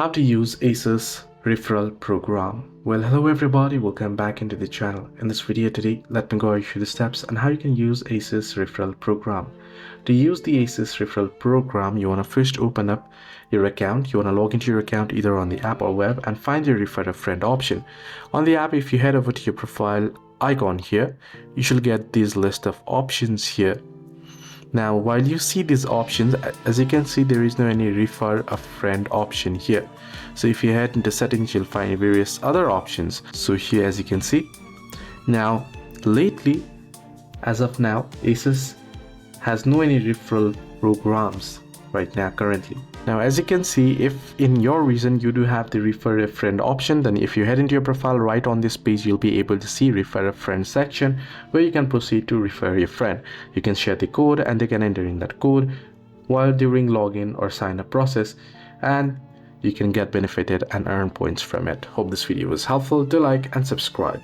How to use ASOS referral program. Well, hello everybody, welcome back into the channel. In this video today, let me go through the steps on how you can use ASOS referral program. To use the ASOS referral program, you want to first open up your account. You want to log into your account either on the app or web and find your refer a friend option. On the app, if you head over to your profile icon here, you should get this list of options here. Now, while you see these options, as you can see, there is no any refer a friend option here. So if you head into settings, you'll find various other options. So here, as you can see, now lately, as of now, ASOS has no any referral programs right now currently. Now, as you can see, if in your region you do have the refer a friend option, then if you head into your profile, right on this page, you'll be able to see refer a friend section where you can proceed to refer your friend. You can share the code and they can enter in that code while during login or sign up process, and you can get benefited and earn points from it. Hope this video was helpful. Do like and subscribe.